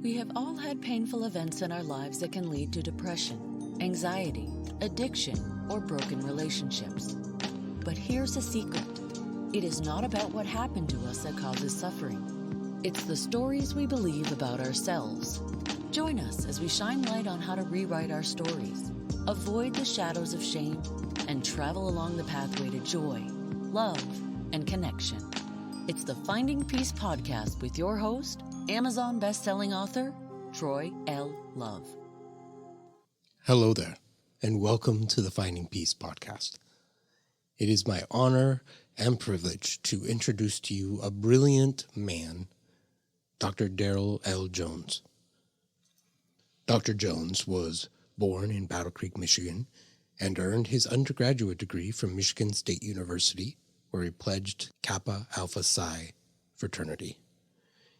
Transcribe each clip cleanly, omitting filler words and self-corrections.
We have all had painful events in our lives that can lead to depression, anxiety, addiction, or broken relationships. But here's a secret. It is not about what happened to us that causes suffering. It's the stories we believe about ourselves. Join us as we shine light on how to rewrite our stories, avoid the shadows of shame, and travel along the pathway to joy, love, and connection. It's the Finding Peace podcast with your host, Amazon best-selling author, Troy L. Love. Hello there, and welcome to the Finding Peace podcast. It is my honor and privilege to introduce to you a brilliant man, Dr. Daryl L. Jones. Dr. Jones was born in Battle Creek, Michigan, and earned his undergraduate degree from Michigan State University, where he pledged Kappa Alpha Psi fraternity.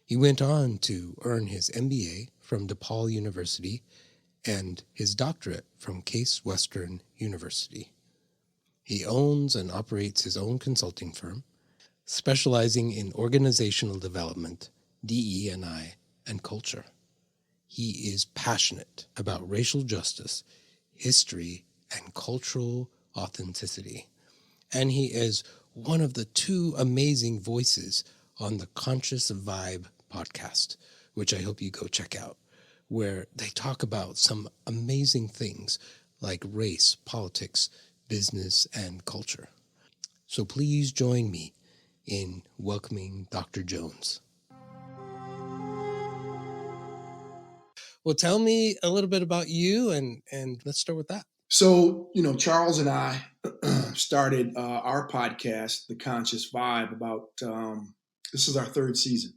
He went on to earn his MBA from DePaul University and his doctorate from Case Western University. He owns and operates his own consulting firm, specializing in organizational development, DE&I, and culture. He is passionate about racial justice, history, and cultural authenticity. And he is one of the two amazing voices on the Conscious Vibe podcast, which I hope you go check out, where they talk about some amazing things like race, politics, business, and culture. So please join me in welcoming Dr. Jones. Well, tell me a little bit about you, and let's start with that. So, Charles and I started our podcast, The Conscious Vibe, about, this is our third season.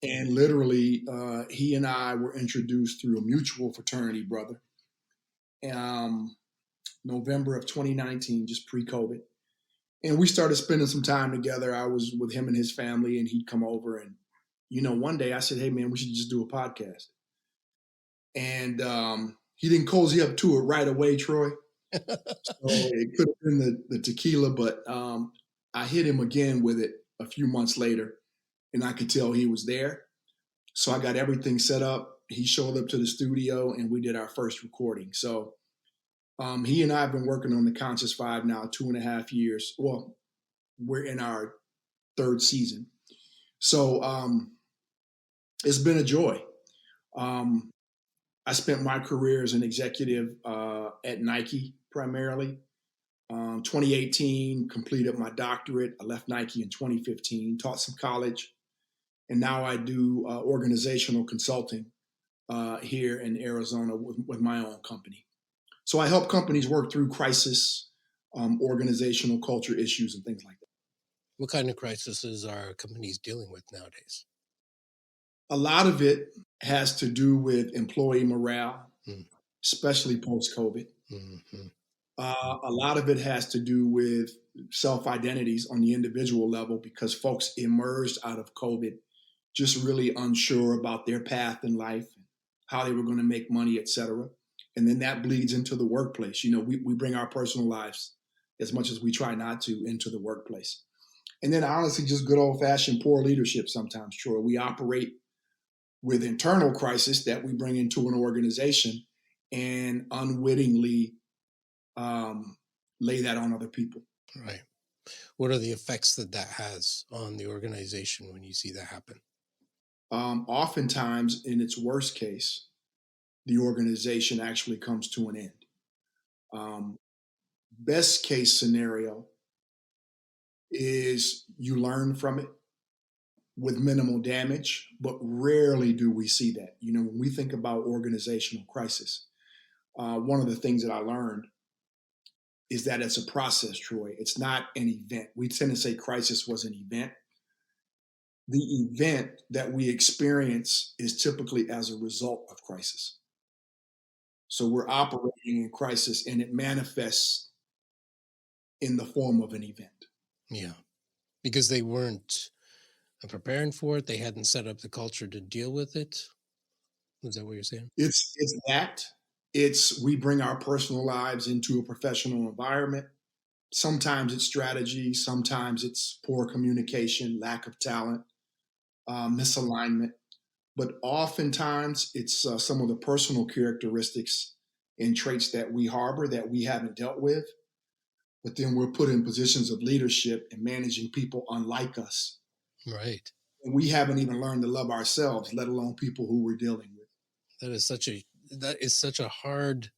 And literally, he and I were introduced through a mutual fraternity brother. November of 2019, just pre-COVID. And we started spending some time together. I was with him and his family, and he'd come over. And, one day I said, hey, man, we should just do a podcast. And he didn't cozy up to it right away, Troy. So it could have been the tequila, but I hit him again with it a few months later, and I could tell he was there. So I got everything set up. He showed up to the studio, and we did our first recording. So he and I have been working on the Conscious Vibe now 2.5 years. Well, we're in our third season. So it's been a joy. I spent my career as an executive at Nike primarily. 2018, completed my doctorate. I left Nike in 2015, taught some college, and now I do organizational consulting here in Arizona with my own company. So I help companies work through crisis, organizational culture issues, and things like that. What kind of crises are companies dealing with nowadays? A lot of it has to do with employee morale, especially post-COVID. Mm-hmm. A lot of it has to do with self-identities on the individual level because folks emerged out of COVID just really unsure about their path in life, how they were going to make money, et cetera. And then that bleeds into the workplace. We bring our personal lives, as much as we try not to, into the workplace. And then honestly, just good old-fashioned poor leadership sometimes, Troy. We operate with internal crisis that we bring into an organization and unwittingly lay that on other people. Right. What are the effects that has on the organization when you see that happen? Oftentimes, in its worst case, the organization actually comes to an end. Best case scenario is you learn from it with minimal damage, but rarely do we see that. When we think about organizational crisis, one of the things that I learned is that it's a process, Troy. It's not an event. We tend to say crisis was an event. The event that we experience is typically as a result of crisis. So we're operating in crisis, and it manifests in the form of an event. Yeah, because they weren't preparing for it. They hadn't set up the culture to deal with it. Is that what you're saying? It's that. We bring our personal lives into a professional environment. Sometimes it's strategy. Sometimes it's poor communication, lack of talent, misalignment. but oftentimes it's some of the personal characteristics and traits that we harbor that we haven't dealt with. But then we're put in positions of leadership and managing people unlike us. Right. And we haven't even learned to love ourselves, let alone people who we're dealing with. That is such a hard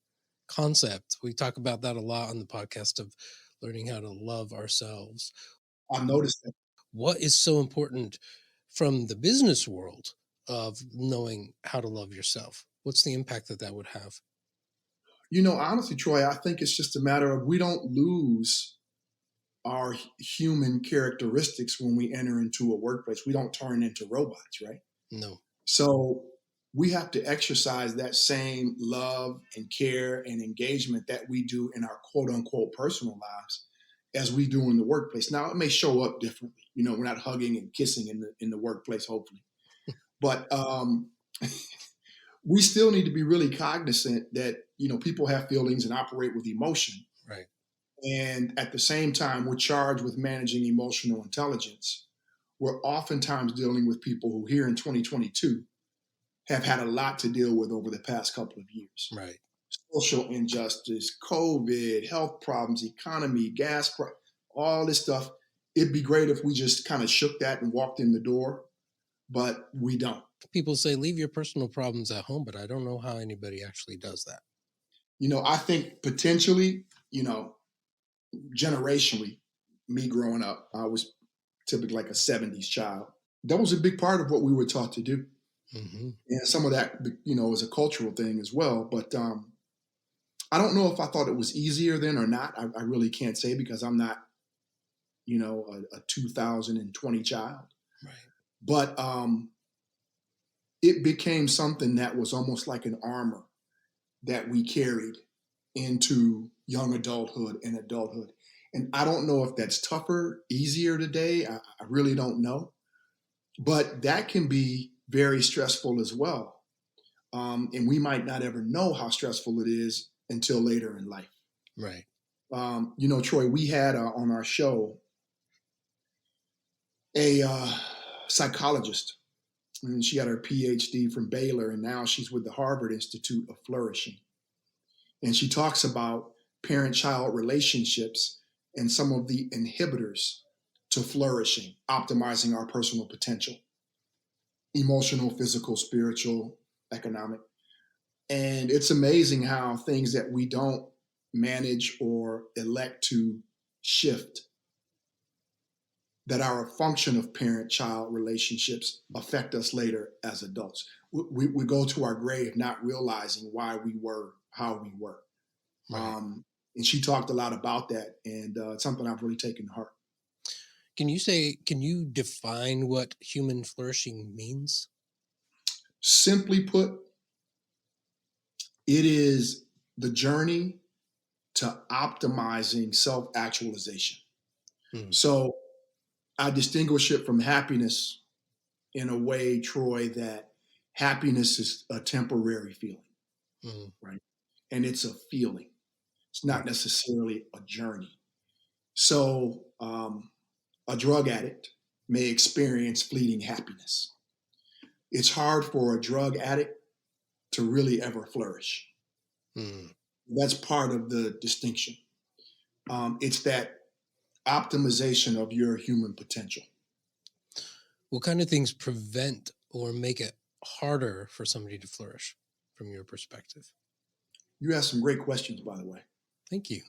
concept. We talk about that a lot on the podcast of learning how to love ourselves. I've noticed that. What is so important from the business world of knowing how to love yourself? What's the impact that would have? Honestly, Troy, I think it's just a matter of we don't lose our human characteristics when we enter into a workplace. We don't turn into robots, right? No. So we have to exercise that same love and care and engagement that we do in our quote unquote personal lives as we do in the workplace. Now, it may show up differently. We're not hugging and kissing in the workplace, hopefully. But we still need to be really cognizant that, people have feelings and operate with emotion. Right. And at the same time, we're charged with managing emotional intelligence. We're oftentimes dealing with people who here in 2022 have had a lot to deal with over the past couple of years. Right. Social injustice, COVID, health problems, economy, gas price, all this stuff. It'd be great if we just kind of shook that and walked in the door, but we don't. People say, leave your personal problems at home, but I don't know how anybody actually does that. I think potentially, generationally, me growing up, I was typically like a 70s child. That was a big part of what we were taught to do. Mm-hmm. And some of that, is a cultural thing as well. But I don't know if I thought it was easier then or not. I really can't say because I'm not, a 2020 child. Right. But it became something that was almost like an armor that we carried into young adulthood and adulthood. And I don't know if that's tougher, easier today. I really don't know. But that can be very stressful as well. And we might not ever know how stressful it is until later in life. Right. Troy, we had on our show a psychologist, and she got her PhD from Baylor, and now she's with the Harvard Institute of Flourishing. And she talks about parent-child relationships and some of the inhibitors to flourishing, optimizing our personal potential, emotional, physical, spiritual, economic. And it's amazing how things that we don't manage or elect to shift, that are a function of parent-child relationships, affect us later as adults. We go to our grave not realizing why we were how we were. Right. And she talked a lot about that, and it's something I've really taken to heart. Can you define what human flourishing means? Simply put, it is the journey to optimizing self-actualization. So I distinguish it from happiness in a way, Troy, that happiness is a temporary feeling, right? And it's a feeling. It's not necessarily a journey. So a drug addict may experience fleeting happiness. It's hard for a drug addict to really ever flourish. That's part of the distinction. It's that optimization of your human potential. What kind of things prevent or make it harder for somebody to flourish from your perspective? You asked some great questions, by the way. Thank you.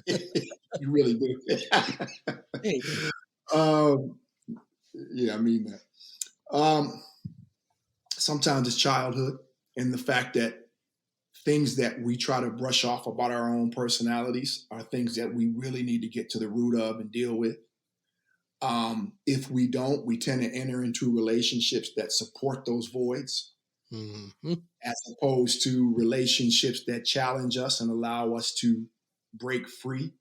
You really do. Hey. Yeah, I mean that. Sometimes it's childhood and the fact that things that we try to brush off about our own personalities are things that we really need to get to the root of and deal with. If we don't, we tend to enter into relationships that support those voids, as opposed to relationships that challenge us and allow us to break free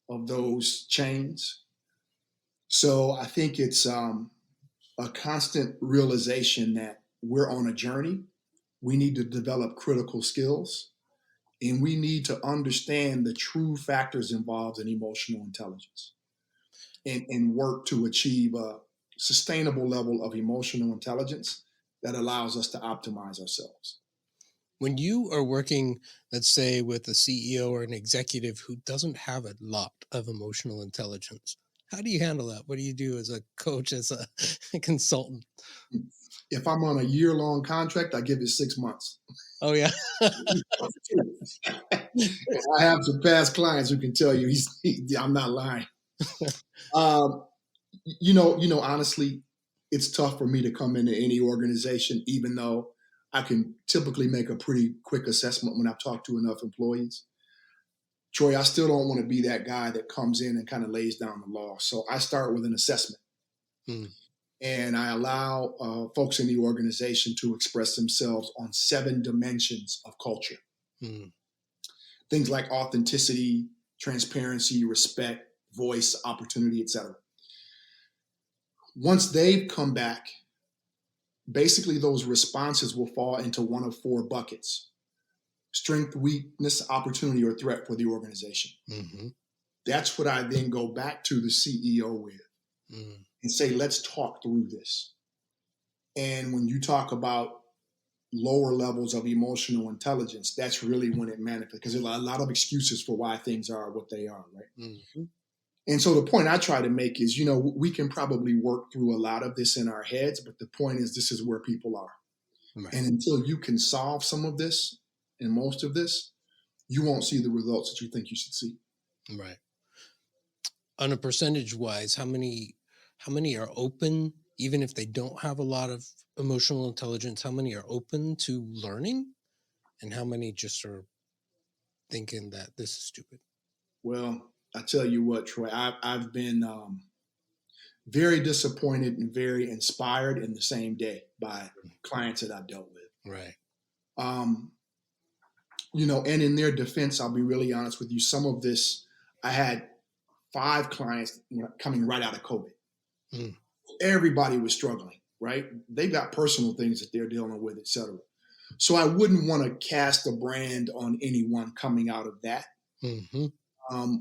of those chains. So I think it's a constant realization that we're on a journey. We need to develop critical skills, and we need to understand the true factors involved in emotional intelligence and work to achieve a sustainable level of emotional intelligence that allows us to optimize ourselves. When you are working, let's say, with a CEO or an executive who doesn't have a lot of emotional intelligence, how do you handle that? What do you do as a coach, as a consultant? If I'm on a year-long contract, I give it 6 months. Oh, yeah. I have some past clients who can tell you I'm not lying. Honestly, it's tough for me to come into any organization, even though I can typically make a pretty quick assessment when I've talked to enough employees. Troy, I still don't want to be that guy that comes in and kind of lays down the law. So I start with an assessment. And I allow folks in the organization to express themselves on 7 dimensions of culture. Things like authenticity, transparency, respect, voice, opportunity, etc. Once they've come back, basically those responses will fall into one of 4 buckets: strength, weakness, opportunity, or threat for the organization. That's what I then go back to the CEO with and say, let's talk through this. And when you talk about lower levels of emotional intelligence, that's really when it manifests, because there's a lot of excuses for why things are what they are, right? And so the point I try to make is, we can probably work through a lot of this in our heads, but the point is, this is where people are. Right. And until you can solve some of this and most of this, you won't see the results that you think you should see. Right. On a percentage wise, how many are open, even if they don't have a lot of emotional intelligence? How many are open to learning, and how many just are thinking that this is stupid? Well, I tell you what, Troy, I've been very disappointed and very inspired in the same day by clients that I've dealt with. Right. And in their defense, I'll be really honest with you. Some of this, I had 5 clients coming right out of COVID. Everybody was struggling, right? They got personal things that they're dealing with, et cetera. So I wouldn't want to cast a brand on anyone coming out of that.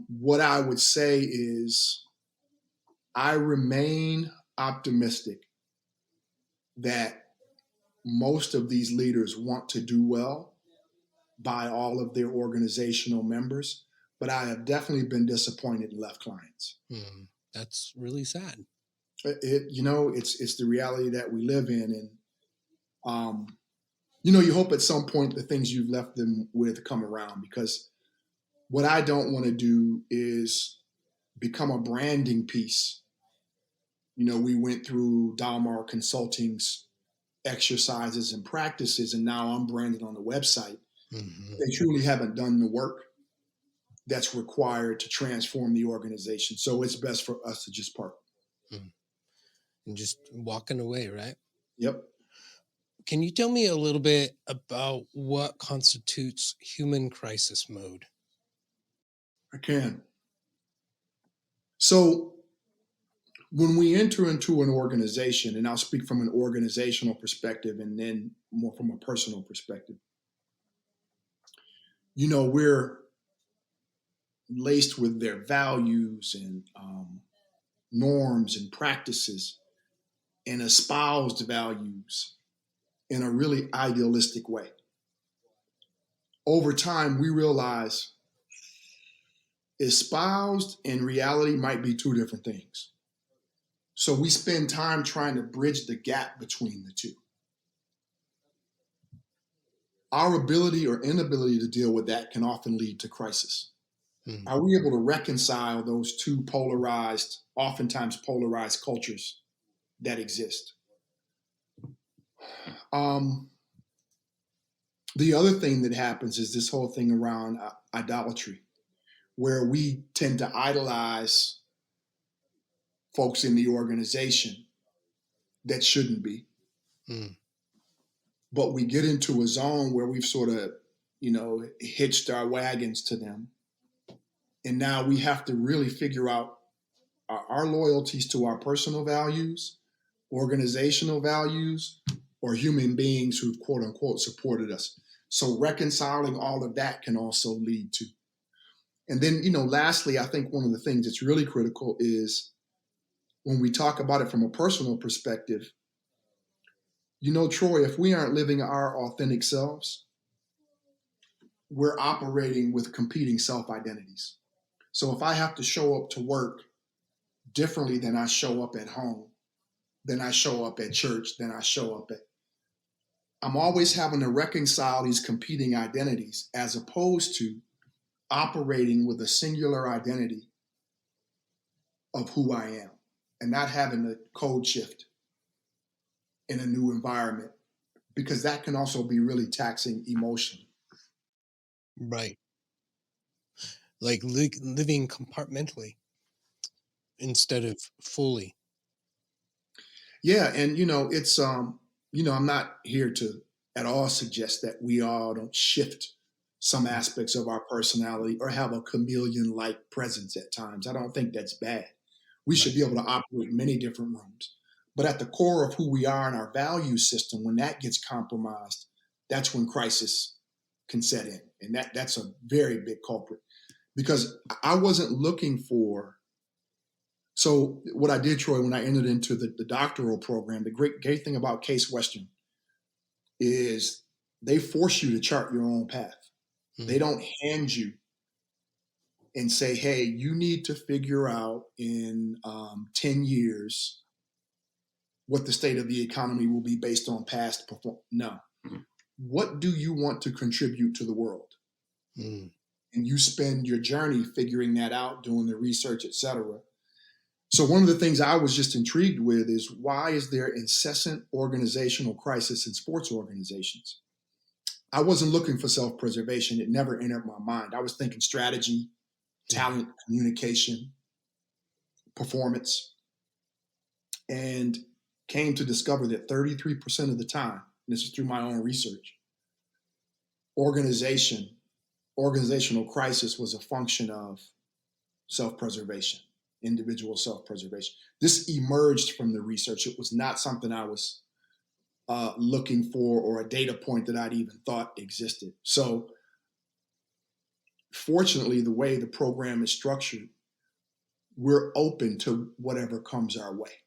What I would say is, I remain optimistic that most of these leaders want to do well by all of their organizational members, but I have definitely been disappointed and left clients. That's really sad. It's the reality that we live in. And, you hope at some point the things you've left them with come around, because what I don't want to do is become a branding piece. We went through Dalmar Consulting's exercises and practices, and now I'm branded on the website. They truly haven't done the work that's required to transform the organization. So it's best for us to just part. And just walking away, right? Yep. Can you tell me a little bit about what constitutes human crisis mode? I can. So when we enter into an organization, and I'll speak from an organizational perspective and then more from a personal perspective, we're laced with their values and norms and practices and espoused values in a really idealistic way. Over time, we realize espoused and reality might be 2 different things. So we spend time trying to bridge the gap between the 2. Our ability or inability to deal with that can often lead to crisis. Are we able to reconcile those 2 oftentimes polarized cultures that exist? The other thing that happens is this whole thing around idolatry, where we tend to idolize folks in the organization that shouldn't be. But we get into a zone where we've sort of, hitched our wagons to them. And now we have to really figure out our loyalties to our personal values, organizational values, or human beings who've quote unquote supported us. So reconciling all of that can also lead to. And then, lastly, I think one of the things that's really critical is when we talk about it from a personal perspective, You know, Troy, if we aren't living our authentic selves, we're operating with competing self identities. So if I have to show up to work differently than I show up at home, than I show up at church, than I show up at, I'm always having to reconcile these competing identities as opposed to operating with a singular identity of who I am and not having to code shift in a new environment, because that can also be really taxing emotionally. Right. Like living compartmentally instead of fully. Yeah, and it's I'm not here to at all suggest that we all don't shift some aspects of our personality or have a chameleon-like presence at times. I don't think that's bad. We should be able to operate in many different rooms. But at the core of who we are and our value system, when that gets compromised, that's when crisis can set in. And that's a very big culprit. Because I wasn't looking for. So what I did, Troy, when I entered into the doctoral program, the great thing about Case Western is they force you to chart your own path. They don't hand you and say, hey, you need to figure out in 10 years what the state of the economy will be based on past performance. No. What do you want to contribute to the world? And you spend your journey figuring that out, doing the research, et cetera. So one of the things I was just intrigued with is, why is there incessant organizational crisis in sports organizations? I wasn't looking for self-preservation. It never entered my mind. I was thinking strategy, talent, communication, performance, and came to discover that 33% of the time, and this is through my own research, organizational crisis was a function of self-preservation, individual self-preservation. This emerged from the research. It was not something I was looking for, or a data point that I'd even thought existed. So fortunately, the way the program is structured, we're open to whatever comes our way,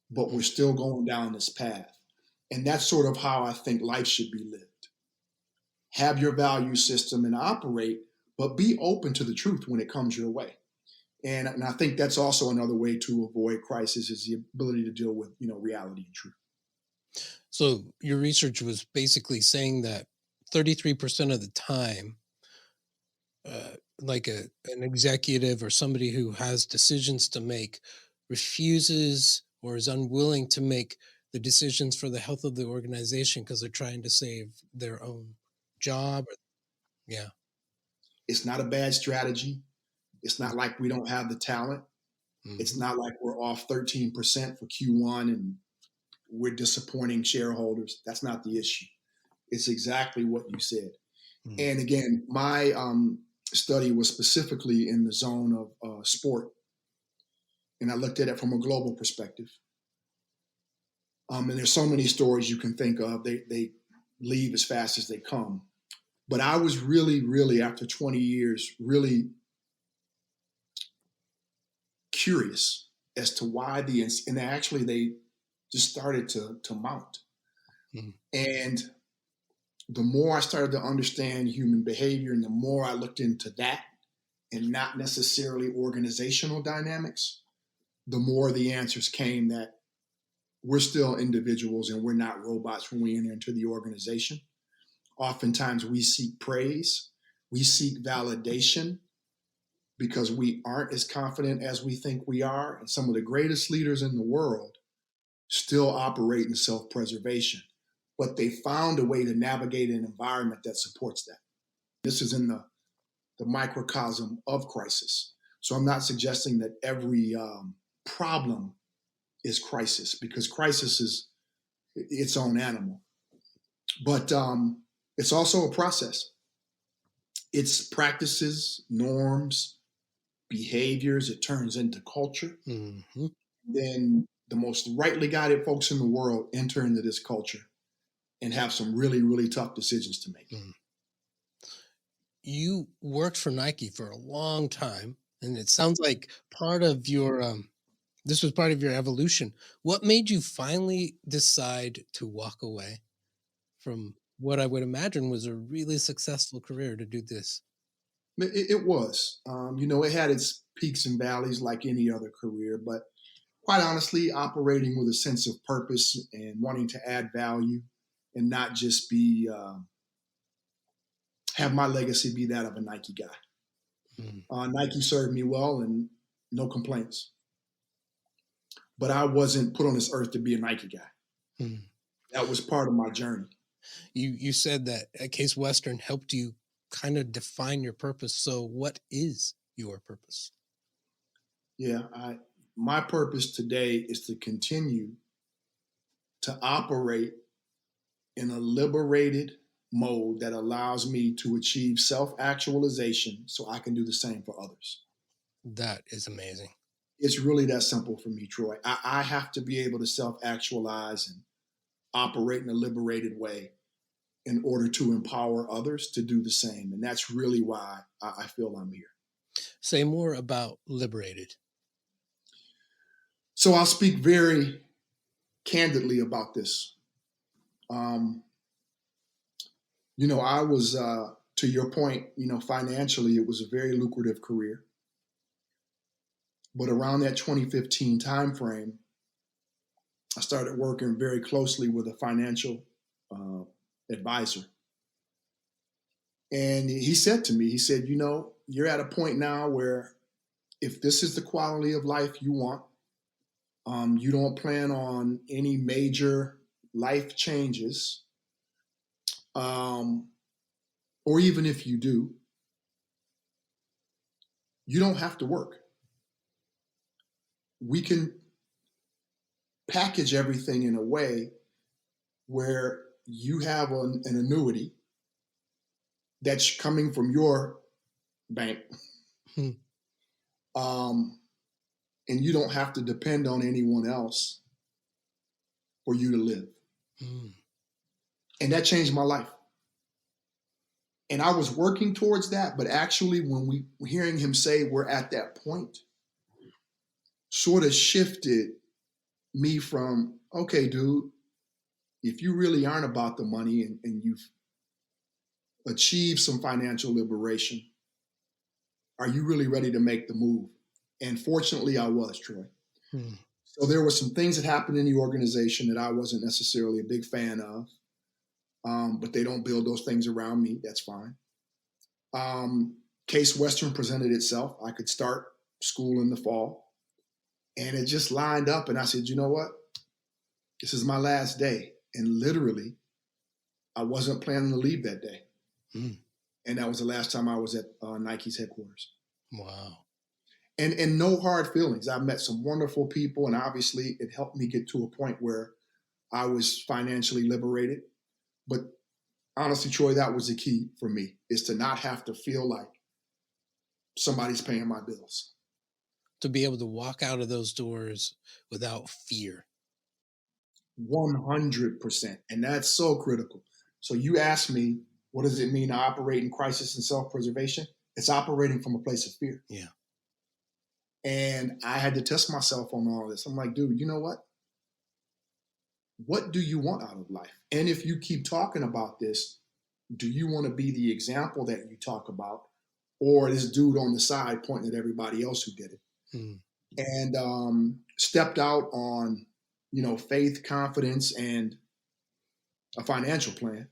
but we're still going down this path. And that's sort of how I think life should be lived. Have your value system and operate, but be open to the truth when it comes your way. And I think that's also another way to avoid crisis, is the ability to deal with, reality and truth. So your research was basically saying that 33% of the time, like an executive or somebody who has decisions to make refuses or is unwilling to make the decisions for the health of the organization because they're trying to save their own job. Yeah. It's not a bad strategy. It's not like we don't have the talent. It's not like we're off 13% for Q1 and we're disappointing shareholders. That's not the issue. It's exactly what you said. And again, my study was specifically in the zone of sport. And I looked at it from a global perspective. And there's so many stories you can think of. They leave as fast as they come. But I was really, really, after 20 years, really curious as to why and actually they just started to mount. And the more I started to understand human behavior, and the more I looked into that and not necessarily organizational dynamics, the more the answers came that we're still individuals and we're not robots when we enter into the organization. Oftentimes we seek praise, we seek validation because we aren't as confident as we think we are. And some of the greatest leaders in the world still operate in self-preservation, but they found a way to navigate an environment that supports that. This is in the microcosm of crisis. So I'm not suggesting that every problem is crisis, because crisis is its own animal. But it's also a process. It's practices, norms, behaviors. It turns into culture. Then the most rightly guided folks in the world enter into this culture and have some really, really tough decisions to make. You worked for Nike for a long time, and it sounds like part of your This was part of your evolution. What made you finally decide to walk away from what I would imagine was a really successful career to do this? It was. It had its peaks and valleys like any other career, but quite honestly, operating with a sense of purpose and wanting to add value and not just be have my legacy be that of a Nike guy. Mm. Nike served me well and no complaints. But I wasn't put on this earth to be a Nike guy. Mm. That was part of my journey. You said that Case Western helped you kind of define your purpose. So what is your purpose? Yeah, my purpose today is to continue to operate in a liberated mode that allows me to achieve self-actualization so I can do the same for others. That is amazing. It's really that simple for me, Troy. I have to be able to self-actualize and operate in a liberated way in order to empower others to do the same. And that's really why I feel I'm here. Say more about liberated. So I'll speak very candidly about this. I was, to your point, financially, it was a very lucrative career. But around that 2015 timeframe, I started working very closely with a financial advisor. And he said to me, he said, you're at a point now where if this is the quality of life you want, you don't plan on any major life changes, or even if you do, you don't have to work. We can package everything in a way where you have an annuity that's coming from your bank. And you don't have to depend on anyone else for you to live. And that changed my life. And I was working towards that, but actually when hearing him say we're at that point, sort of shifted me from, okay, dude, if you really aren't about the money and you've achieved some financial liberation, are you really ready to make the move? And fortunately, I was, Troy. So there were some things that happened in the organization that I wasn't necessarily a big fan of, but they don't build those things around me. That's fine. Case Western presented itself. I could start school in the fall. And it just lined up. And I said, you know what? This is my last day. And literally, I wasn't planning to leave that day. And that was the last time I was at Nike's headquarters. Wow. And no hard feelings. I met some wonderful people, and obviously it helped me get to a point where I was financially liberated. But honestly, Troy, that was the key for me, is to not have to feel like somebody's paying my bills. To be able to walk out of those doors without fear. 100%. And that's so critical. So you asked me, what does it mean to operate in crisis and self-preservation? It's operating from a place of fear. Yeah. And I had to test myself on all this. I'm like, dude, you know what? What do you want out of life? And if you keep talking about this, do you want to be the example that you talk about, or this dude on the side pointing at everybody else who did it? And stepped out on, faith, confidence, and a financial plan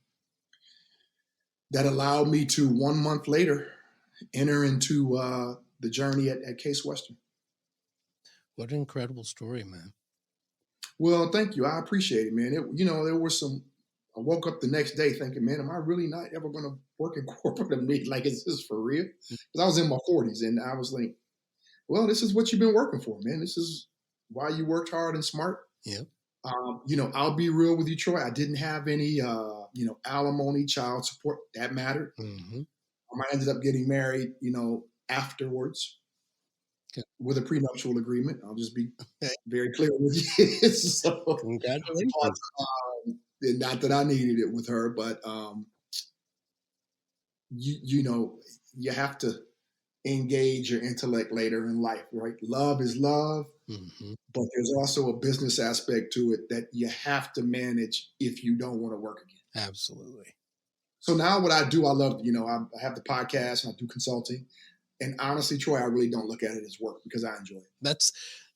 that allowed me to 1 month later enter into the journey at Case Western. What an incredible story, man. Well, thank you. I appreciate it, man. There was I woke up the next day thinking, man, am I really not ever going to work in corporate? Like, is this for real? Because I was in my 40s and I was like, well, this is what you've been working for, man. This is why you worked hard and smart. Yeah. I'll be real with you, Troy. I didn't have any, alimony, child support. That mattered. I ended up getting married, afterwards with a prenuptial agreement. I'll just be very clear with you. So, congratulations. Not that I needed it with her, but you have to engage your intellect later in life, right? Love is love. Mm-hmm. but there's also a business aspect to it that you have to manage if you don't want to work again. Absolutely. So now what I do, I love, I have the podcast and I do consulting. And honestly, Troy, I really don't look at it as work because I enjoy it. That's,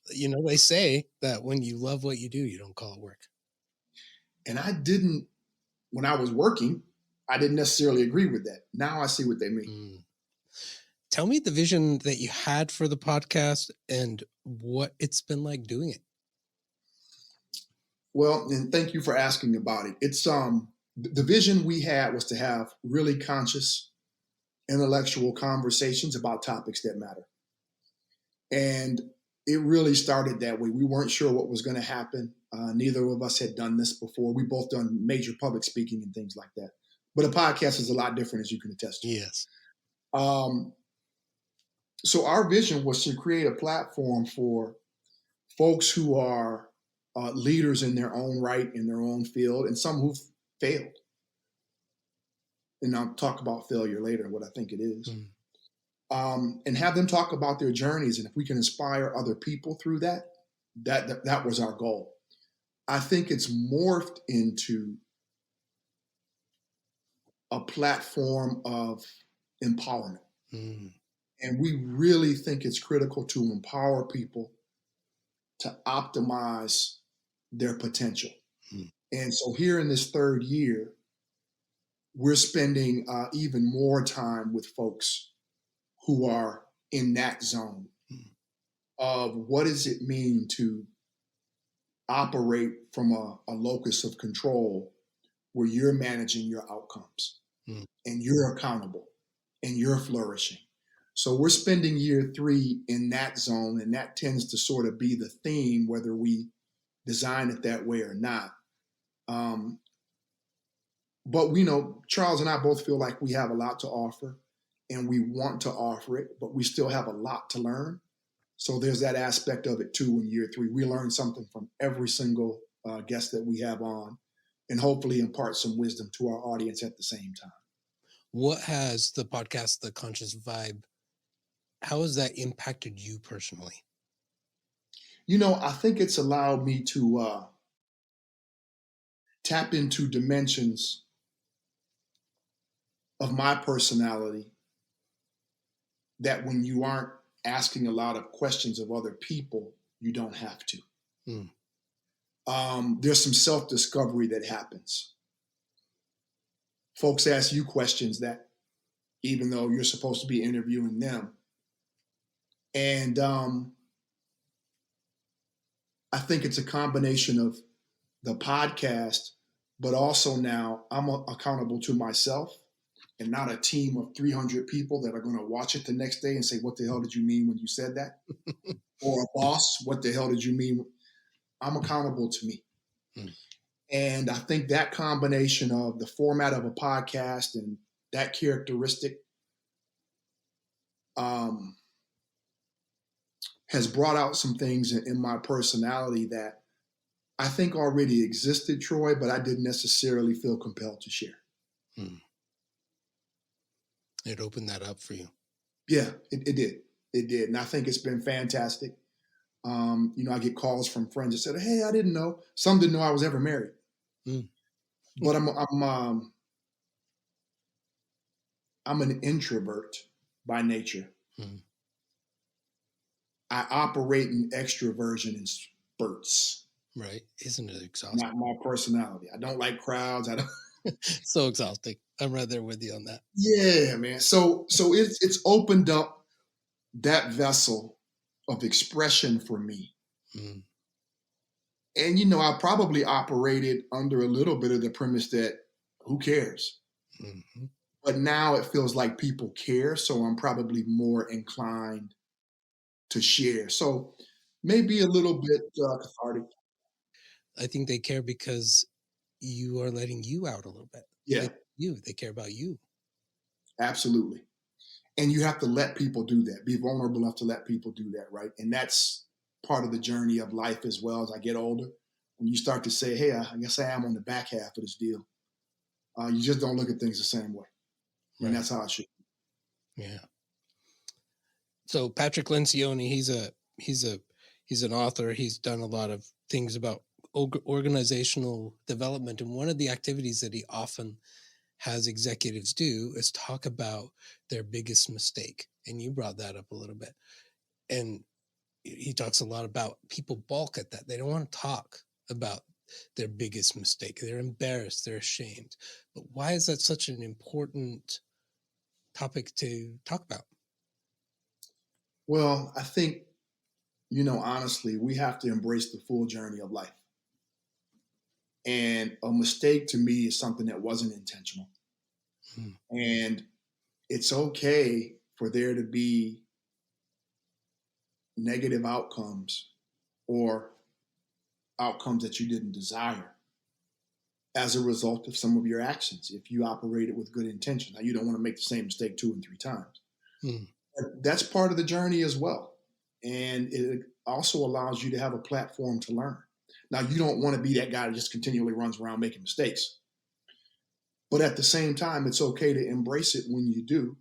they say that when you love what you do, you don't call it work. And I didn't, when I was working, I didn't necessarily agree with that. Now I see what they mean. Tell me the vision that you had for the podcast and what it's been like doing it. Well, and thank you for asking about it. It's the vision we had was to have really conscious, intellectual conversations about topics that matter. And it really started that way. We weren't sure what was going to happen. Neither of us had done this before. We both done major public speaking and things like that. But a podcast is a lot different, as you can attest to. Yes. So our vision was to create a platform for folks who are leaders in their own right, in their own field, and some who've failed. And I'll talk about failure later, what I think it is. And have them talk about their journeys. And if we can inspire other people through that, that was our goal. I think it's morphed into a platform of empowerment. And we really think it's critical to empower people to optimize their potential. And so here in this third year, we're spending even more time with folks who are in that zone of what does it mean to operate from a locus of control where you're managing your outcomes and you're accountable and you're flourishing. So we're spending year 3 in that zone, and that tends to sort of be the theme, whether we design it that way or not. But we know Charles and I both feel like we have a lot to offer and we want to offer it, but we still have a lot to learn. So there's that aspect of it too in year 3. We learn something from every single guest that we have on and hopefully impart some wisdom to our audience at the same time. What has the podcast, The Conscious Vibe, how has that impacted you personally? I think it's allowed me to tap into dimensions of my personality that when you aren't asking a lot of questions of other people, you don't have to. There's some self-discovery that happens. Folks ask you questions that, even though you're supposed to be interviewing them. And I think it's a combination of the podcast, but also now I'm accountable to myself and not a team of 300 people that are going to watch it the next day and say, what the hell did you mean when you said that? Or a boss, what the hell did you mean? I'm accountable to me. And I think that combination of the format of a podcast and that characteristic has brought out some things in my personality that I think already existed, Troy, but I didn't necessarily feel compelled to share. It opened that up for you. Yeah, it did. It did. And I think it's been fantastic. I get calls from friends that said, hey, I didn't know. Some didn't know I was ever married. But I'm an introvert by nature. I operate in extroversion in spurts. Right. Isn't it exhausting? Not my personality. I don't like crowds. I don't. So exhausting. I'm right there with you on that. Yeah, man. So it's opened up that vessel of expression for me. And I probably operated under a little bit of the premise that who cares? But now it feels like people care, so I'm probably more inclined to share. So maybe a little bit cathartic. I think they care because you are letting you out a little bit. Yeah. They care about you. Absolutely. And you have to let people do that. Be vulnerable enough to let people do that, right? And that's part of the journey of life as well as I get older. When you start to say, hey, I guess I am on the back half of this deal. You just don't look at things the same way. Right. And that's how it should be. Yeah. So Patrick Lencioni, he's He's an author. He's done a lot of things about organizational development. And one of the activities that he often has executives do is talk about their biggest mistake. And you brought that up a little bit. And he talks a lot about people balk at that. They don't want to talk about their biggest mistake. They're embarrassed. They're ashamed. But why is that such an important topic to talk about? Well, I think, honestly, we have to embrace the full journey of life. And a mistake to me is something that wasn't intentional. And it's okay for there to be negative outcomes or outcomes that you didn't desire as a result of some of your actions if you operated with good intention. Now, you don't want to make the same mistake 2 and 3 times. That's part of the journey as well. And it also allows you to have a platform to learn. Now, you don't want to be that guy that just continually runs around making mistakes. But at the same time, it's okay to embrace it when you do,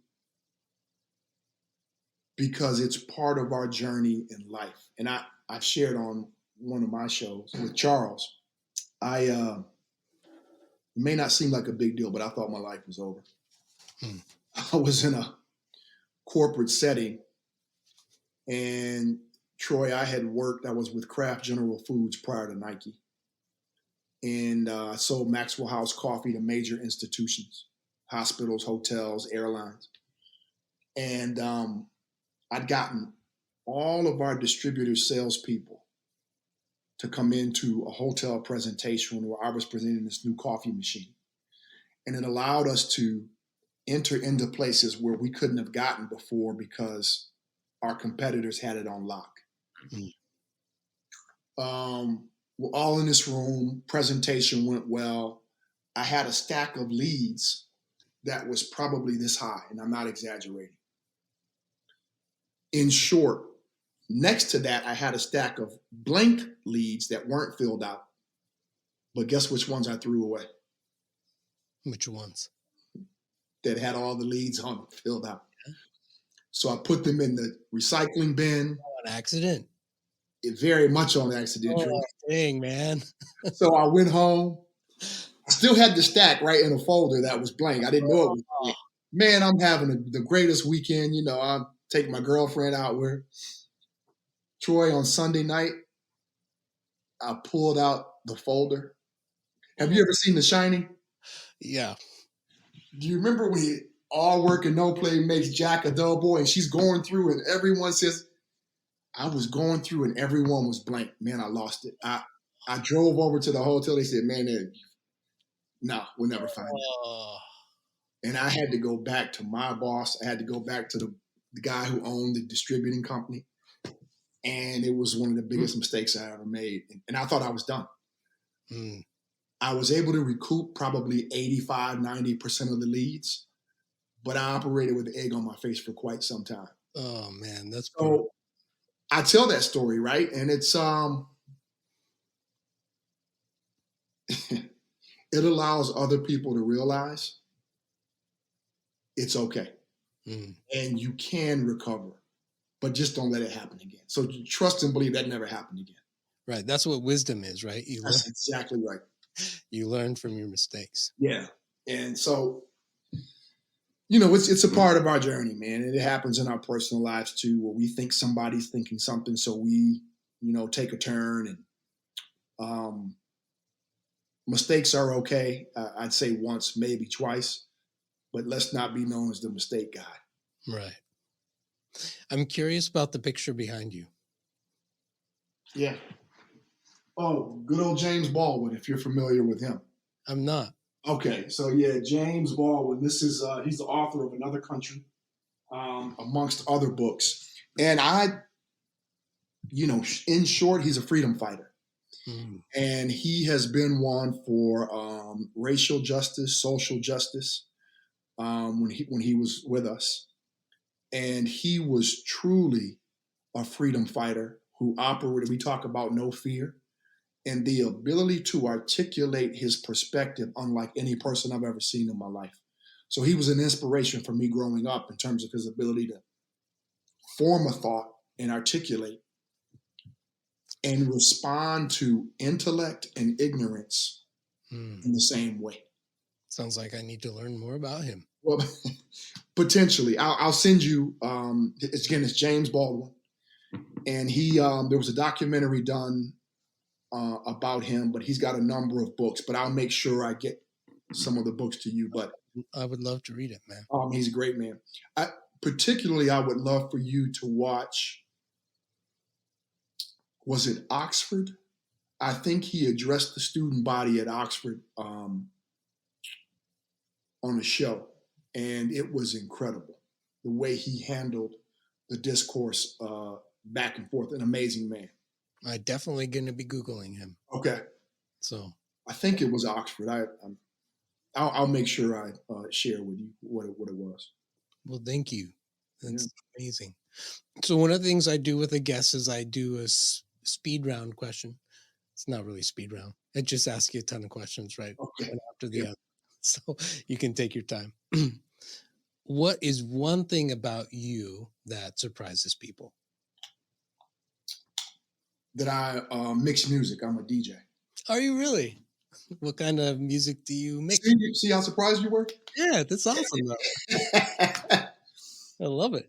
because it's part of our journey in life. And I've shared on one of my shows with Charles, it may not seem like a big deal, but I thought my life was over. I was in a corporate setting, and Troy, I was with Kraft General Foods prior to Nike. And I sold Maxwell House coffee to major institutions, hospitals, hotels, airlines. And I'd gotten all of our distributor salespeople to come into a hotel presentation where I was presenting this new coffee machine. And it allowed us to enter into places where we couldn't have gotten before because our competitors had it on lock. We're all in this room. Presentation went well. I had a stack of leads that was probably this high, and I'm not exaggerating. In short, next to that, I had a stack of blank leads that weren't filled out. But guess which ones I threw away? Which ones? That had all the leads on it filled out. So I put them in the recycling bin. On accident? Very much on accident. Oh, dang, man. So I went home. I still had the stack right in a folder that was blank. I didn't know it was blank. Man, I'm having the greatest weekend. I'm taking my girlfriend out with Troy on Sunday night. I pulled out the folder. Have you ever seen The Shining? Yeah. Do you remember when all work and no play makes Jack a dull boy, and she's going through and everyone says, I was going through and everyone was blank. Man, I lost it. I drove over to the hotel. They said, man, no, we'll never find it. And I had to go back to my boss. I had to go back to the guy who owned the distributing company. And it was one of the biggest mistakes I ever made. And I thought I was done. I was able to recoup probably 85, 90% of the leads, but I operated with egg on my face for quite some time. Oh, man, that's so cool. I tell that story, right? And it's it allows other people to realize it's okay. And you can recover, but just don't let it happen again. So trust and believe that never happened again. Right. That's what wisdom is, right? That's exactly right. You learn from your mistakes. Yeah. And so, it's a part of our journey, man. And it happens in our personal lives too, where we think somebody's thinking something. So we, take a turn, and mistakes are okay. I'd say once, maybe twice, but let's not be known as the mistake guy. Right. I'm curious about the picture behind you. Yeah. Oh, good old James Baldwin, if you're familiar with him. I'm not. Okay, so yeah, James Baldwin. This is he's the author of Another Country, amongst other books. And in short, he's a freedom fighter, and he has been one for racial justice, social justice. When he was with us, and he was truly a freedom fighter who operated. We talk about no fear. And the ability to articulate his perspective unlike any person I've ever seen in my life. So he was an inspiration for me growing up in terms of his ability to form a thought and articulate and respond to intellect and ignorance Mm. in the same way. Sounds like I need to learn more about him. Well, potentially, I'll send you. It's James Baldwin, and he there was a documentary done about him, but he's got a number of books. But I'll make sure I get some of the books to you. But I would love to read it, man. he's a great man. Particularly, I would love for you to watch. Was it Oxford? I think he addressed the student body at Oxford on a show, and it was incredible the way he handled the discourse back and forth. An amazing man. I'm definitely going to be Googling him. Okay. So I think it was Oxford. I'll make sure I share with you what it was. Well, thank you. That's amazing. So one of the things I do with a guest is I do a speed round question. It's not really speed round. I just ask you a ton of questions, right? Okay. One after the other. So you can take your time. What is one thing about you that surprises people? That I mix music. I'm a DJ. Are you really? What kind of music do you mix? See how surprised you were? Yeah, that's awesome though. I love it.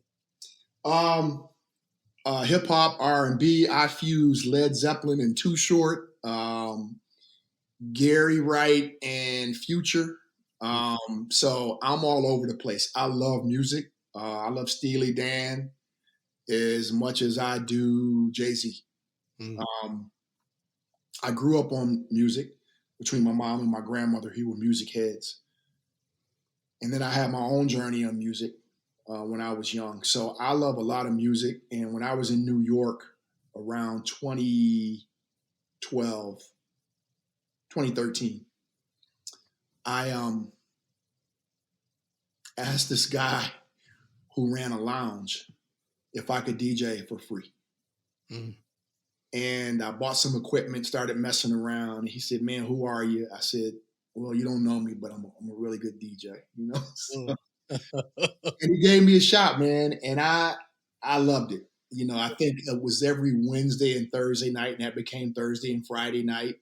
Hip hop, R&B. I fuse Led Zeppelin and Too Short, Gary Wright and Future. So I'm all over the place. I love music. I love Steely Dan as much as I do Jay-Z. I grew up on music between my mom and my grandmother, who were music heads. And then I had my own journey on music when I was young. So I love a lot of music. And when I was in New York around 2013, I asked this guy who ran a lounge if I could DJ for free. And I bought some equipment, started messing around. And he said, "Man, who are you?" I said, "Well, you don't know me, but I'm a really good DJ, you know." So, and he gave me a shot, man, and I loved it. You know, I think it was every Wednesday and Thursday night, and that became Thursday and Friday night.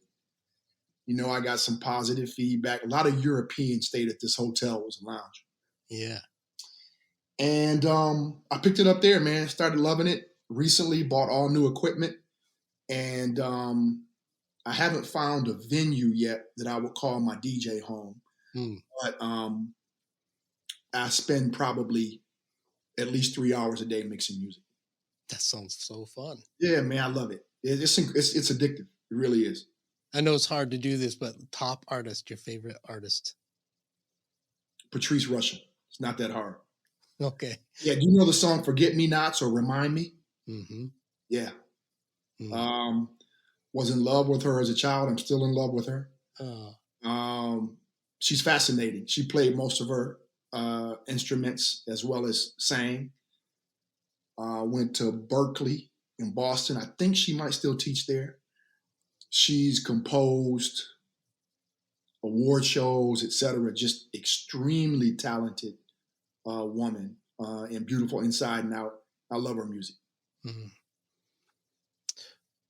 You know, I got some positive feedback. A lot of Europeans stayed at this hotel. It was a lounge. Yeah. And I picked it up there, man. Started loving it. Recently bought all new equipment. And I haven't found a venue yet that I would call my DJ home. But I spend probably at least 3 hours a day mixing music. That sounds so fun. Yeah, man, I love it. It's addictive. It really is. I know it's hard to do this, but top artist, your favorite artist? Patrice Rushen. It's not that hard. Okay. Yeah, do you know the song Forget Me Nots or Remind Me? Mm-hmm. Yeah. Was in love with her as a child. I'm still in love with her. She's fascinating. She played most of her instruments as well as sang. Went to Berkeley in Boston. I think she might still teach there. She's composed award shows, etc. Just extremely talented woman and beautiful inside and out. I love her music.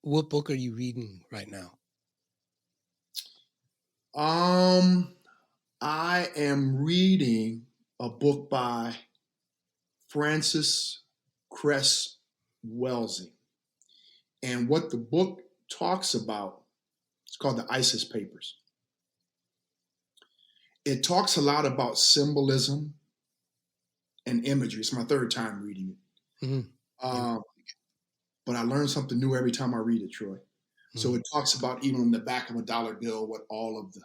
What book are you reading right now? I am reading a book by Francis Cress Welsing. And what the book talks about, it's called the ISIS Papers. It talks a lot about symbolism and imagery. It's my third time reading it. But I learn something new every time I read it, Troy. So it talks about even on the back of a dollar bill what all of the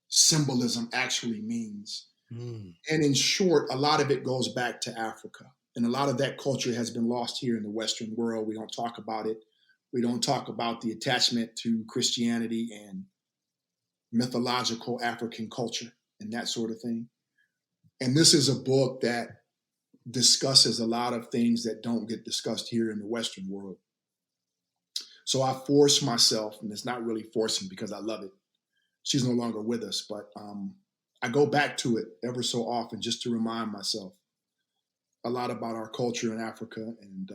symbolism actually means. And in short, a lot of it goes back to Africa. And a lot of that culture has been lost here in the Western world. We don't talk about it. We don't talk about the attachment to Christianity and mythological African culture and that sort of thing. And this is a book that discusses a lot of things that don't get discussed here in the Western world. So I force myself, and it's not really forcing because I love it. She's no longer with us, but I go back to it ever so often just to remind myself a lot about our culture in Africa and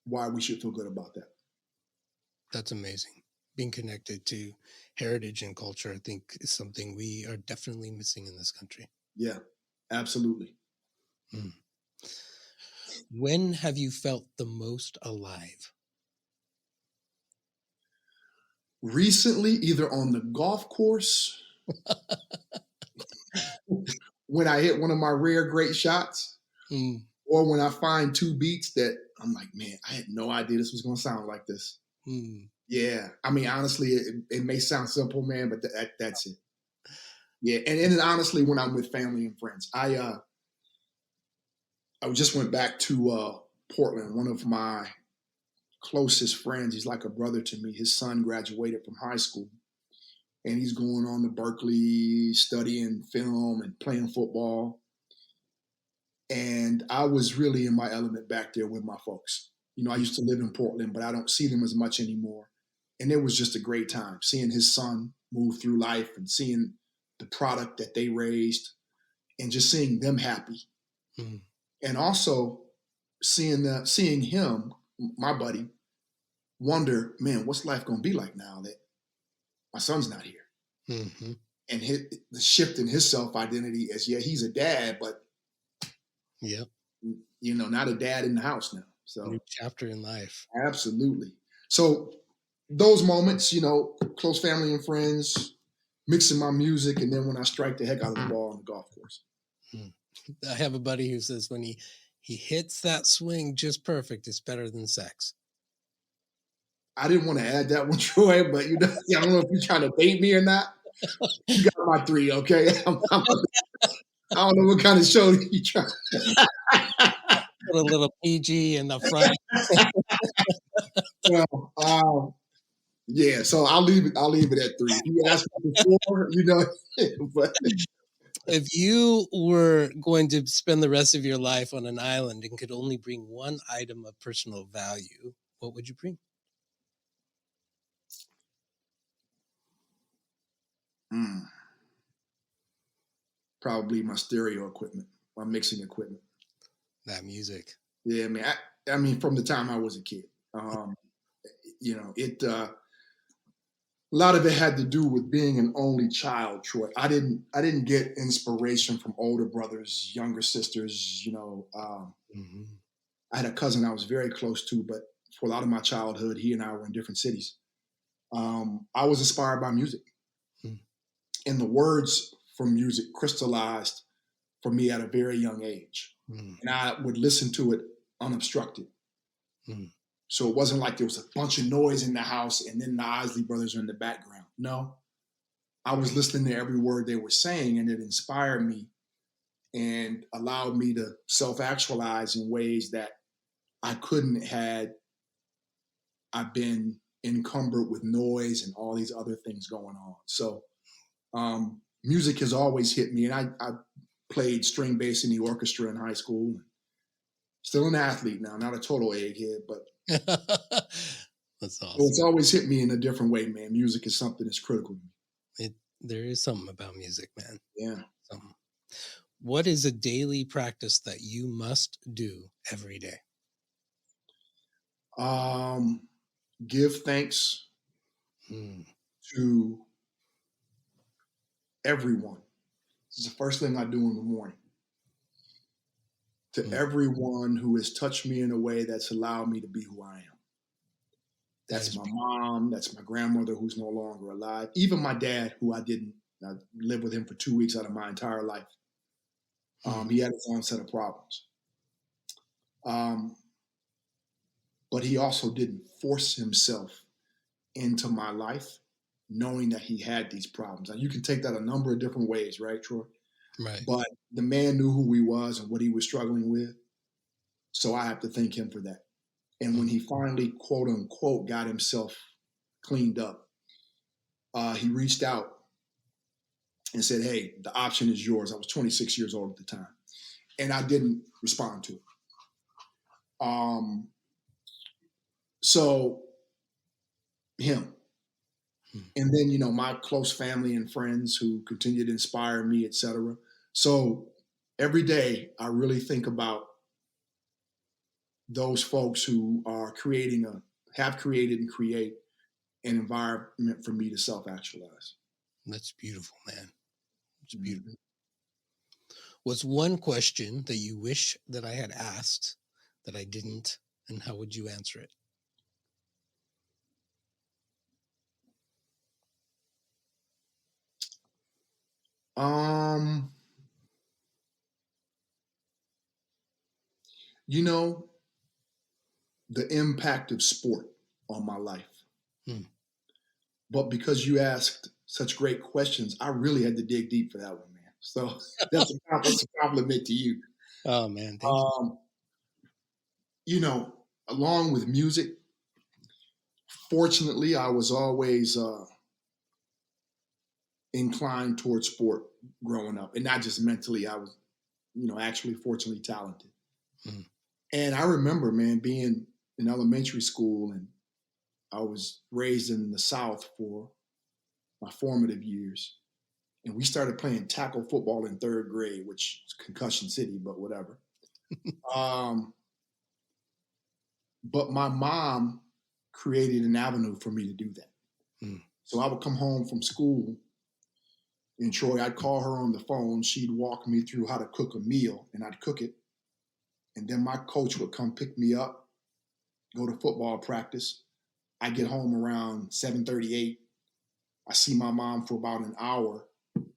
why we should feel good about that. That's amazing. Being connected to heritage and culture, I think, is something we are definitely missing in this country. Yeah, absolutely. When have you felt the most alive? Recently, either on the golf course, when I hit one of my rare great shots, or when I find two beats that I'm like, man, I had no idea this was going to sound like this. Yeah. I mean, honestly, it may sound simple, man, but that's it. Yeah. And then honestly, when I'm with family and friends, I just went back to Portland. One of my closest friends, he's like a brother to me. His son graduated from high school, and he's going on to Berkeley, studying film and playing football. And I was really in my element back there with my folks. You know, I used to live in Portland, but I don't see them as much anymore. And it was just a great time seeing his son move through life and seeing the product that they raised and just seeing them happy. And also seeing him, my buddy, wonder, man, what's life going to be like now that my son's not here? And the shift in his self-identity as, yeah, he's a dad, but you know, not a dad in the house now. So new chapter in life. Absolutely. So those moments, you know, close family and friends, mixing my music, and then when I strike the heck out of the ball on the golf course. I have a buddy who says when he hits that swing just perfect, it's better than sex. I didn't want to add that one, Troy, but you know, I don't know if you're trying to bait me or not. You got my 3, okay? I don't know what kind of show you're trying. Put a little PG in the front. Well, yeah, so I'll leave it at 3. If you asked me before, you know, but if you were going to spend the rest of your life on an island and could only bring one item of personal value, what would you bring? Probably my stereo equipment, my mixing equipment. That music. Yeah, man. I mean, from the time I was a kid, you know, a lot of it had to do with being an only child, Troy. I didn't get inspiration from older brothers, younger sisters. You know, I had a cousin I was very close to, but for a lot of my childhood, he and I were in different cities. I was inspired by music, and the words from music crystallized for me at a very young age, and I would listen to it unobstructed. So it wasn't like there was a bunch of noise in the house and then the Isley Brothers are in the background. No, I was listening to every word they were saying, and it inspired me and allowed me to self-actualize in ways that I couldn't had I been encumbered with noise and all these other things going on. So music has always hit me, and I played string bass in the orchestra in high school. Still an athlete now, not a total egghead, but that's awesome. So it's always hit me in a different way, man. Music is something that's critical to me. There is something about music, man. Yeah. What is a daily practice that you must do every day? Give thanks to everyone. This is the first thing I do in the morning. To everyone who has touched me in a way that's allowed me to be who I am. That's my mom. That's my grandmother who's no longer alive. Even my dad, who I lived with him for 2 weeks out of my entire life. He had his own set of problems. But he also didn't force himself into my life knowing that he had these problems. Now, you can take that a number of different ways, right, Troy? Right. But the man knew who he was and what he was struggling with. So I have to thank him for that. And when he finally, quote unquote, got himself cleaned up, he reached out and said, hey, the option is yours. I was 26 years old at the time. And I didn't respond to it. So him. And then, you know, my close family and friends who continue to inspire me, et cetera. So every day I really think about those folks who are have created and create an environment for me to self-actualize. That's beautiful, man. It's Mm-hmm. beautiful. What's one question that you wish that I had asked that I didn't, and how would you answer it? You know, the impact of sport on my life. But because you asked such great questions, I really had to dig deep for that one, man. So that's a compliment to you. Oh, man. Thank you. You know, along with music, fortunately, I was always inclined towards sport growing up, and not just mentally. I was, actually fortunately talented. Mm. And I remember, man, being in elementary school, and I was raised in the South for my formative years. And we started playing tackle football in third grade, which is concussion city, but whatever. But my mom created an avenue for me to do that. Mm. So I would come home from school in Troy. I'd call her on the phone. She'd walk me through how to cook a meal, and I'd cook it. And then my coach would come pick me up, go to football practice. I get home around 7:38. I see my mom for about an hour.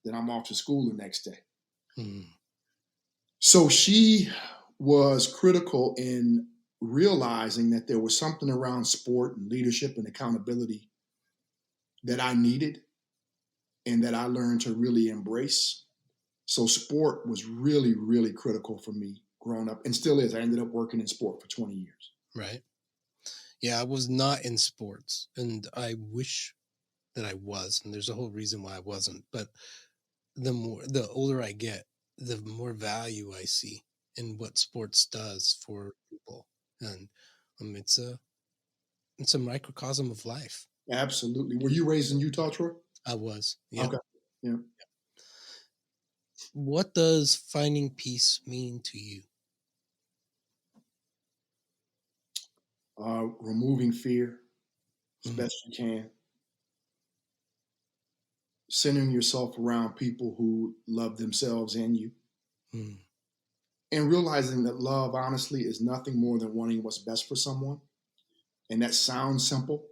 Then I'm off to school the next day. Mm. So she was critical in realizing that there was something around sport and leadership and accountability that I needed and that I learned to really embrace. So sport was really, really critical for me growing up, and still is. I ended up working in sport for 20 years. Right. Yeah, I was not in sports, and I wish that I was, and there's a whole reason why I wasn't. But the older I get, the more value I see in what sports does for people. And it's a microcosm of life. Absolutely. Were you raised in Utah, Troy? I was. Yeah. Okay. Yeah. What does finding peace mean to you? Removing fear as best you can. Centering yourself around people who love themselves and you. Mm. And realizing that love, honestly, is nothing more than wanting what's best for someone. And that sounds simple.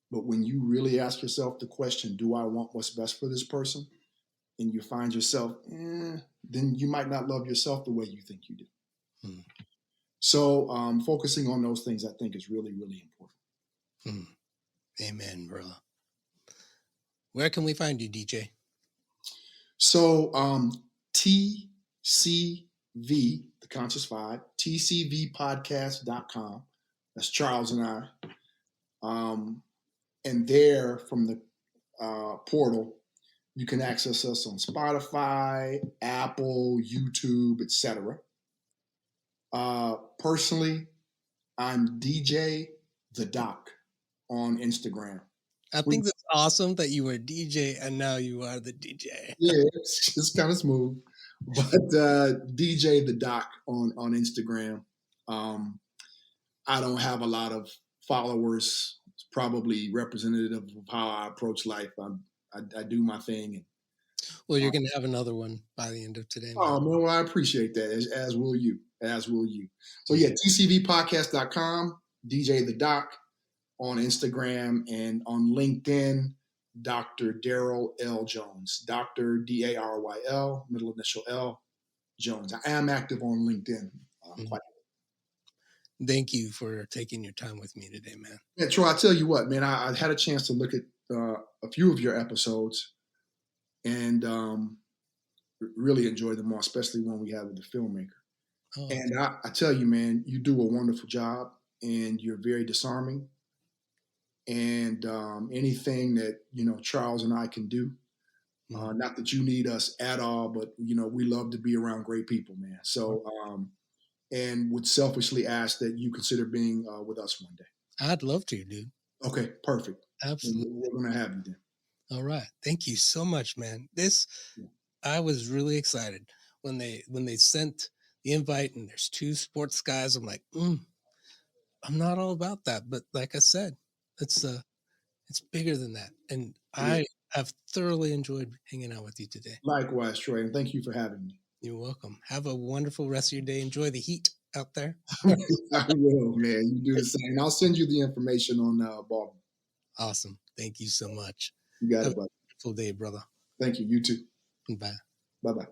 But when you really ask yourself the question, do I want what's best for this person? And you find yourself, then you might not love yourself the way you think you do. Mm. So focusing on those things, I think, is really, really important. Mm. Amen, brother. Where can we find you, DJ? So TCV, the Conscious Vibe, tcvpodcast.com. That's Charles and I. And there, from the portal, you can access us on Spotify, Apple, YouTube, etc. Personally, I'm DJ the Doc on Instagram. I think that's awesome that you were DJ and now you are the DJ. Yeah, it's kind of smooth. But DJ the Doc on Instagram. I don't have a lot of followers. It's probably representative of how I approach life. I do my thing. And, well, you're going to have another one by the end of today. Man. Oh, man, well, I appreciate that, as will you. As will you. So, yeah, tcvpodcast.com, DJ the Doc on Instagram, and on LinkedIn, Dr. Daryl L Jones. Dr. Daryl, middle initial L, Jones. I am active on LinkedIn. Quite. Thank you for taking your time with me today, man. Yeah, Troy, I tell you what, man, I had a chance to look at a few of your episodes and really enjoyed them all, especially one we had with the filmmaker. Oh, and I tell you, man, you do a wonderful job, and you're very disarming. And anything that, Charles and I can do, not that you need us at all, but, we love to be around great people, man. So, and would selfishly ask that you consider being with us one day. I'd love to, dude. Okay, perfect. Absolutely. We're going to have you then. All right. Thank you so much, man. I was really excited when they sent the invite and there's 2 sports guys. I'm like, I'm not all about that. But like I said, it's bigger than that. And I have thoroughly enjoyed hanging out with you today. Likewise, Troy, and thank you for having me. You're welcome. Have a wonderful rest of your day. Enjoy the heat out there. I will, man. You do the same. I'll send you the information on Baltimore. Awesome. Thank you so much. You got Have it, buddy. a wonderful day, brother. Thank you. You too. Bye. Bye-bye.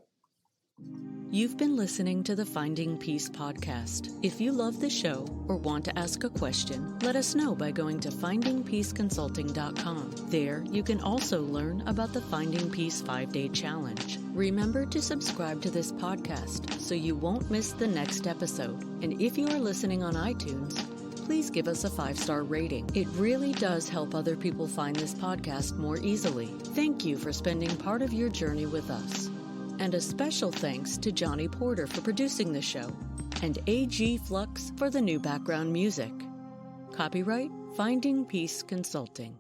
You've been listening to the Finding Peace podcast. If you love the show or want to ask a question, let us know by going to findingpeaceconsulting.com. There, you can also learn about the Finding Peace 5-Day Challenge. Remember to subscribe to this podcast so you won't miss the next episode. And if you are listening on iTunes, please give us a 5-star rating. It really does help other people find this podcast more easily. Thank you for spending part of your journey with us. And a special thanks to Johnny Porter for producing the show, and A.G. Flux for the new background music. Copyright Finding Peace Consulting.